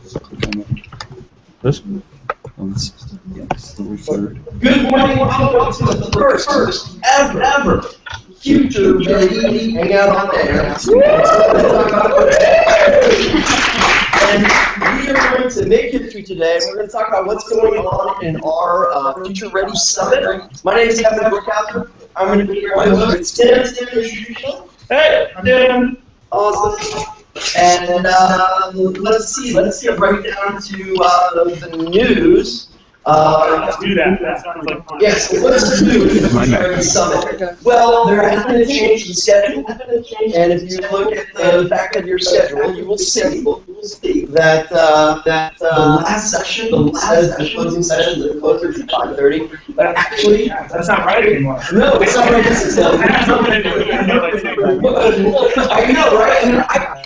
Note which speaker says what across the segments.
Speaker 1: This? Yes, the third.
Speaker 2: Good morning, welcome to the first ever Future Ready Hangout on Air. And we are going to make history today, and we're going to talk about what's going on in our Future Ready Summit. My name is Kevin Brookhauser. I'm going to be here with my host, Tim.
Speaker 3: Hey, I'm Tim.
Speaker 2: Awesome. And let's get right down to the news.
Speaker 3: Let's do that. That sounds like fun.
Speaker 2: Yes, what's the news for the summit? Well, there has been a change in schedule, and if you look at the back of your schedule, you will see that the last session, the closing session, the closer to 5:30, but actually,
Speaker 3: That's not right anymore.
Speaker 2: no, it's not right. This is
Speaker 3: It has something to do with
Speaker 2: I know, right?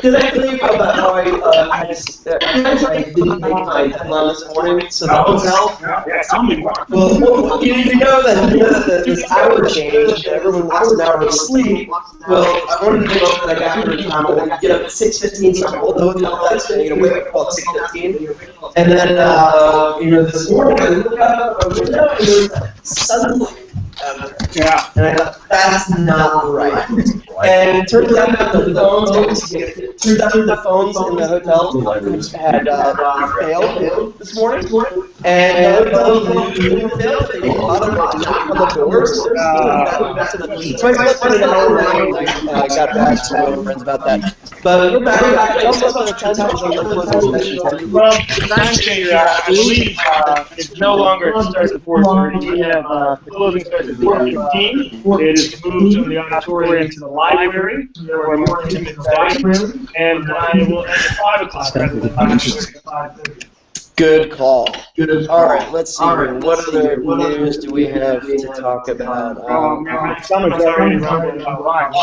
Speaker 2: Did I tell you about how I didn't make my deadline this morning? So the hotel.
Speaker 3: Yeah, tell me more.
Speaker 2: Well, you need to know that this hour change, and everyone wants an hour of sleep. Well, I wanted to make sure that I got here in time. I wanted to get up at 6:15, so I hold the hotel lights, and I'm wake up at 6:15. And then, this morning, I looked out the window, and there was sunlight.
Speaker 3: Yeah.
Speaker 2: And I thought, that's not right. And it turns out that the phones in the hotel had failed this morning. And the hotel didn't fail. They didn't bother to knock on the doors. So I slept in an hour and I got back to my friends about that. But we're back.
Speaker 3: Well, the time change, I believe, is no longer it starts at 4:30. We have the closing starts at 4:15. It is moved from the auditorium to the library, where more intimate study, and I will end at 5 o'clock rather than 5:30.
Speaker 2: Good call. All right, let's see. What other news do we have to talk about?
Speaker 3: Summer's already running about lunch.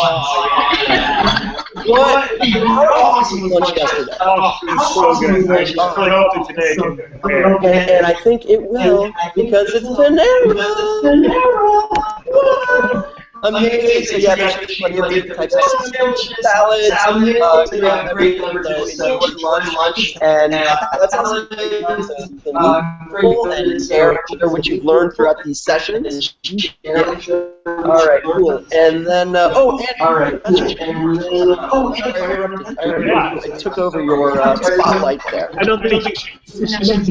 Speaker 2: What? How awesome was lunch yesterday?
Speaker 3: Oh, it was so good. I really hope that today can compare.
Speaker 2: And I think it will, because it's Panera. Amazing. So yeah, there's plenty of different types of salads, great lunch, and that's also the meaningful and share what you've learned throughout these sessions. All right, cool. And then, I took over your spotlight there.
Speaker 3: I don't think your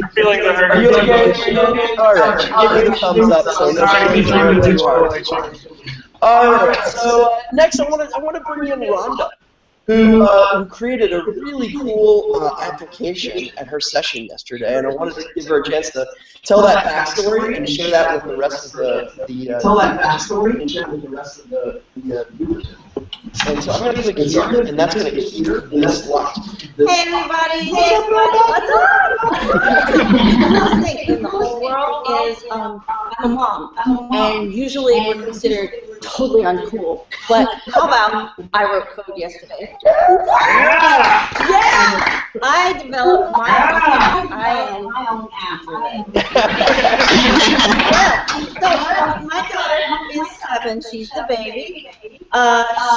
Speaker 3: feelings are hurt.
Speaker 2: Are you okay? All right, give me the thumbs up. So all right. So next, I want to bring in Rhonda, who created a really cool application at her session yesterday, and I wanted to give her a chance to tell that backstory and share that with the rest of the viewers. And so I'm going to click here, and that's going to keep this locked.
Speaker 4: Hey everybody! Hey everybody! What's up? The coolest thing in the whole world is I'm a mom, and usually we're considered totally uncool. But how about I wrote code yesterday? Yeah! I developed my own app. So my daughter is 7. She's the baby.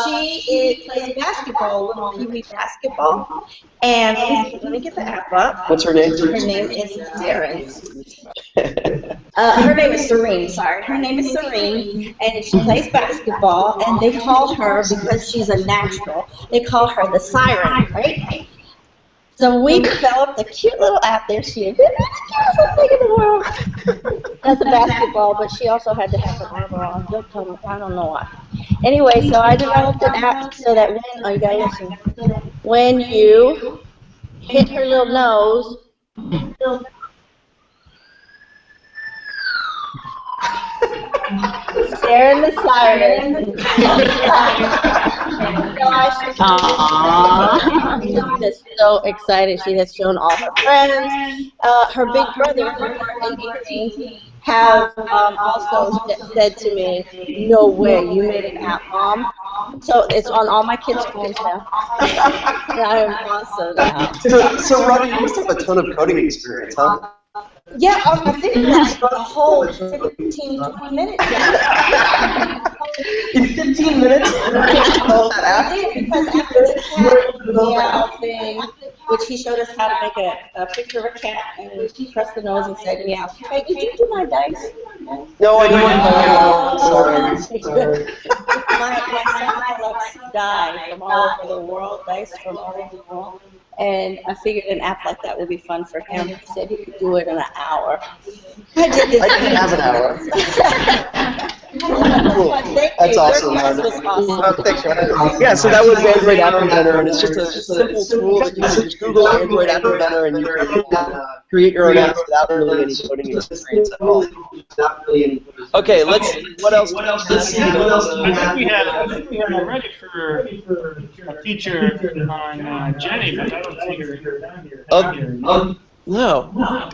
Speaker 4: She plays basketball, little pee-wee basketball. And let me get the app up.
Speaker 2: What's her name?
Speaker 4: Her name is Darren. Her name is Serene, sorry. Her name is Serene, and she plays basketball, and they call her, because she's a natural, they call her the siren, right? So we developed a cute little app there. She is the cutest thing in the world. That's a basketball, but she also had to have an armor on. Don't tell me, I don't know why. Anyway, so I developed an app so that when you hit her little nose, Sarah the siren. She is so excited. She has shown all her friends. Her big brother, and 18, have also said to me, "No way, you made an app, Mom." So it's on all my kids' phones now. I am awesome now.
Speaker 2: So Robbie, you must have a ton of coding experience, huh?
Speaker 4: Yeah, I think that's the whole 15, 20 minutes.
Speaker 2: In 15 minutes, all that app.
Speaker 4: Because after the cat meow thing, which he showed us how to make a picture of a cat and press the nose and say meow. Hey, did you do my dice?
Speaker 2: No, I didn't. Sorry.
Speaker 4: My son collects dice from all over the world, dice from all over the world. And I figured an app like that would be fun for him. He said he could do it in an hour. I did this.
Speaker 2: I didn't have an hour. Cool.
Speaker 4: Thank
Speaker 2: That's
Speaker 4: you.
Speaker 2: awesome,
Speaker 4: Your
Speaker 2: man.
Speaker 4: class was awesome.
Speaker 2: Oh, thanks, man. Yeah, so that was Android App Inventor, and it's just a simple tool that you can just Google Android App Inventor, and you can create your own apps without really any coding experience at all. Okay, what else? Let's see.
Speaker 3: I think we have ready for a feature on Jenny, but I don't see her down here.
Speaker 2: No.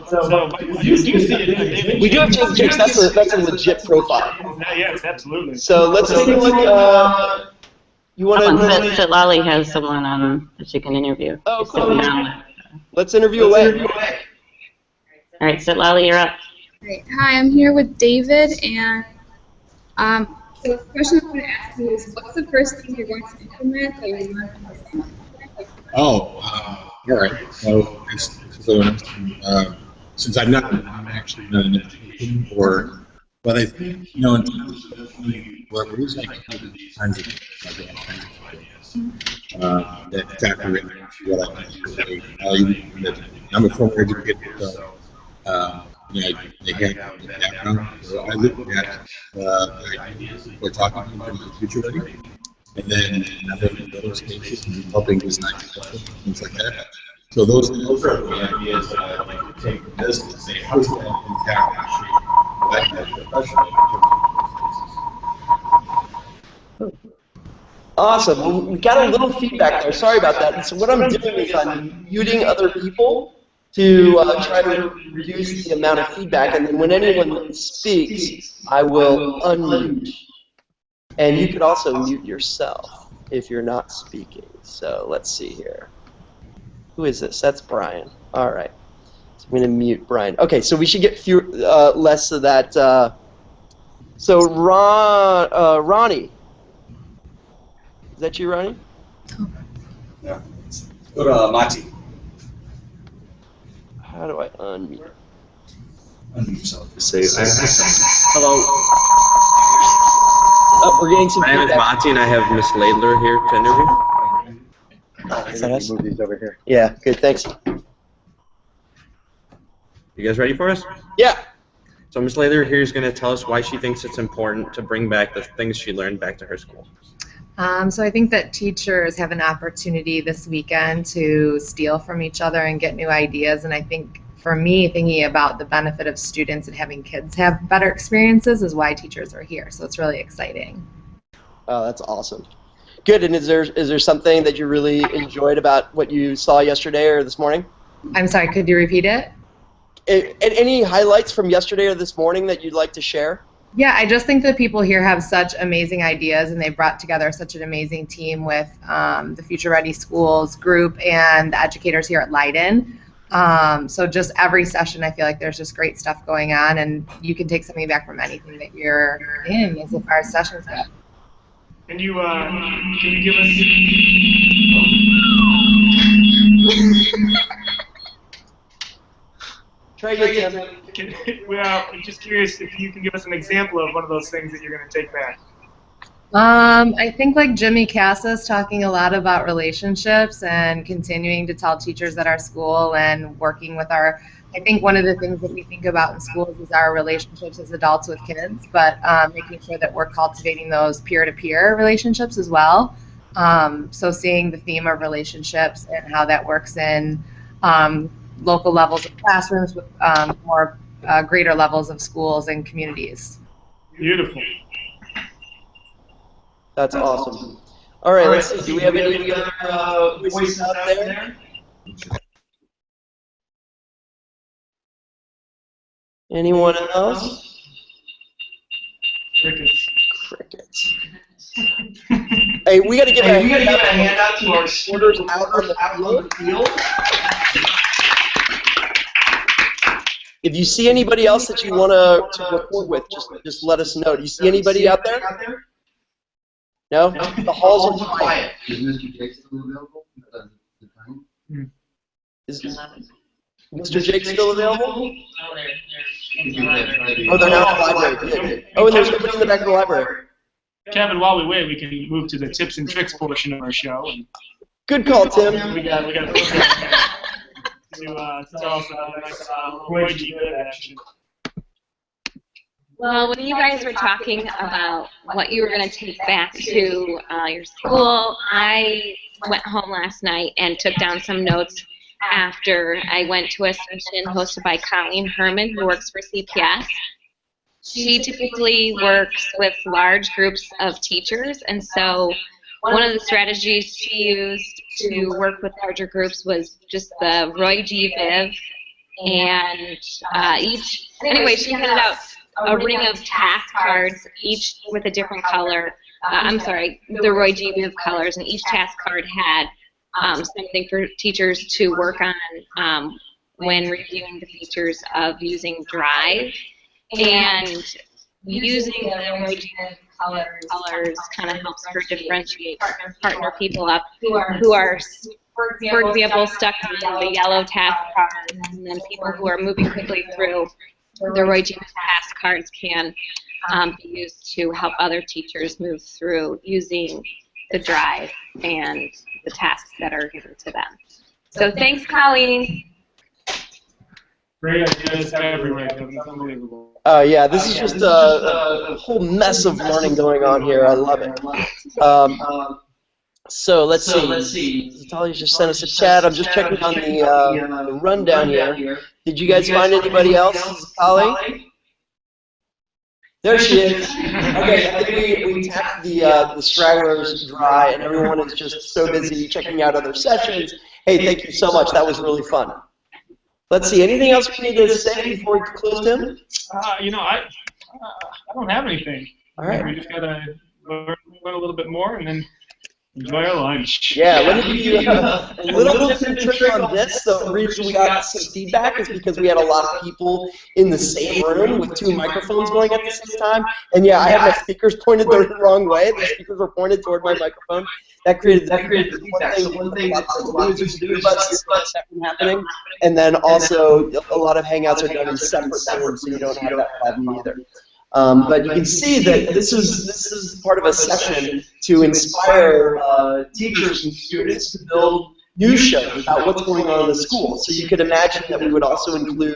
Speaker 3: So, but you do see it.
Speaker 2: We do have Jake Jakes. That's a legit profile.
Speaker 3: Yes, absolutely.
Speaker 2: So let's take a look. You want to?
Speaker 5: Citlali has someone on that she can interview.
Speaker 2: Oh,
Speaker 5: Just
Speaker 2: cool.
Speaker 5: sitting down.
Speaker 2: Let's interview away.
Speaker 5: All right, Citlali, you're up.
Speaker 6: Great. Hi, I'm here with David, and so the question I want to ask you is, what's the first thing you're going to implement that you learned from the summer?
Speaker 7: All right. So, since I'm actually not an education, but I think, in terms of we're using kinds of ideas that factor into what I say. I'm a former educator, so I have a background. So I look at the ideas we're talking in terms of future ready, and then in those cases, helping design things like that. So those are the ideas that I like to take from this and say, how does that impact actually that professional?
Speaker 2: Awesome. Well, we got a little feedback there. Sorry about that. And so what I'm doing is I'm muting other people to try to reduce the amount of feedback. And then when anyone speaks, I will unmute. And you could also mute yourself if you're not speaking. So let's see here. Who is this? That's Brian. All right. So I'm going to mute Brian. Okay, so we should get less of that. So Ronnie. Is that you, Ronnie?
Speaker 1: Yeah. Go to Mati.
Speaker 2: How do I unmute?
Speaker 1: Unmute yourself. Just say, hello.
Speaker 2: Oh, we're getting some
Speaker 8: My name is
Speaker 2: feedback.
Speaker 8: Monty, and I have Miss Laidler here to interview.
Speaker 2: Is that us?
Speaker 7: Move these over here.
Speaker 2: Yeah, good, thanks.
Speaker 8: You guys ready for us?
Speaker 2: Yeah.
Speaker 8: So Miss Laidler here is going to tell us why she thinks it's important to bring back the things she learned back to her school.
Speaker 9: So I think that teachers have an opportunity this weekend to steal from each other and get new ideas, and I think for me, thinking about the benefit of students and having kids have better experiences is why teachers are here, so it's really exciting.
Speaker 2: Oh, that's awesome. Good, and is there something that you really enjoyed about what you saw yesterday or this morning?
Speaker 9: I'm sorry, could you repeat it?
Speaker 2: Any highlights from yesterday or this morning that you'd like to share?
Speaker 9: Yeah, I just think that people here have such amazing ideas, and they brought together such an amazing team with the Future Ready Schools group and the educators here at Leiden. So just every session, I feel like there's just great stuff going on, and you can take something back from anything that you're in as far as sessions go.
Speaker 3: Can you give us?
Speaker 2: Try again, Tim.
Speaker 3: Well, I'm just curious if you can give us an example of one of those things that you're going to take back.
Speaker 9: I think like Jimmy Cassis talking a lot about relationships and continuing to tell teachers at our school and working with I think one of the things that we think about in schools is our relationships as adults with kids, but making sure that we're cultivating those peer-to-peer relationships as well. So seeing the theme of relationships and how that works in local levels of classrooms with more greater levels of schools and communities.
Speaker 3: Beautiful.
Speaker 2: That's awesome. All right, let's see. Do we have any other voices out there? Anyone else?
Speaker 3: Crickets.
Speaker 2: Crickets. Hey, we got to give a handout to our supporters out on the field. If you see anybody else that you want to report with, just let us know. Do you see anybody out there? No? The halls are quiet.
Speaker 10: Is Mr. Jake still available? The time?
Speaker 2: Is Mr. Jake still available?
Speaker 10: Oh,
Speaker 2: Oh, they're now in the library. Good. Oh, and there's nobody in the back of the library.
Speaker 3: Kevin, while we wait, we can move to the tips and tricks portion of our show.
Speaker 2: Good call, Tim.
Speaker 3: We got to tell us about the next Roy G. Biv action.
Speaker 5: Well, when you guys were talking about what you were going to take back to your school, I went home last night and took down some notes after I went to a session hosted by Colleen Herman, who works for CPS. She typically works with large groups of teachers, and so one of the strategies she used to work with larger groups was just the Roy G. Biv, and anyway, she handed out a ring of task cards, each with a different color. The Roy G. Biv colors, and each task card had something for teachers to work on when reviewing the features of using Drive. And using the Roy G. Biv colors kind of helps her differentiate partner people up who are, for example, stuck on the yellow task cards, and then people who are moving quickly through the Roy G. Biv task cards can be used to help other teachers move through using the Drive and the tasks that are given to them. So thanks, Colleen.
Speaker 3: Great ideas everywhere, Kevin. It's unbelievable.
Speaker 2: Yeah, this is just a whole mess of learning going on here. I love it. So let's see. Natalia just sent us a chat. I'm just checking on the rundown here. Did you guys find anybody else, Holly? There she is. Okay, I think we tapped the stragglers dry, and everyone is just so busy checking out other sessions. Hey, thank you so much. That was really fun. Let's see. Anything else we need to say before we close, Tim?
Speaker 3: I don't have anything.
Speaker 2: All right.
Speaker 3: We just gotta learn a little bit more and then enjoy our lunch.
Speaker 2: Yeah, let me give you a little tip and trick on this. The reason we got some feedback is because we had a lot of people in the same room with two microphones going at the same time. And yeah, I had my speakers pointed the wrong way. The speakers were pointed toward my microphone. That created the feedback. So one thing that used to do is happening. And then also a lot of Hangouts are done in separate rooms, so you don't have that problem either. But you can see that this is part of a session to inspire teachers and students to build news shows about what's going on in the school. So you could imagine that we would also include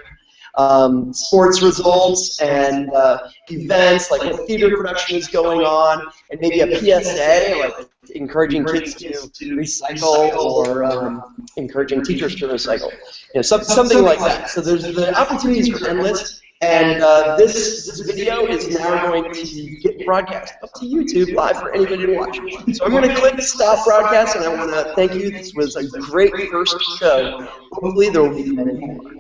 Speaker 2: sports results and events, like what theater production is going on, and maybe a PSA, like encouraging kids to recycle or encouraging teachers to recycle. Something like that. So there's the opportunities for endless. And this video is now going to get broadcast up to YouTube live for anybody to watch. So I'm going to click stop broadcast, and I want to thank you. This was a great first show. Hopefully there will be many more.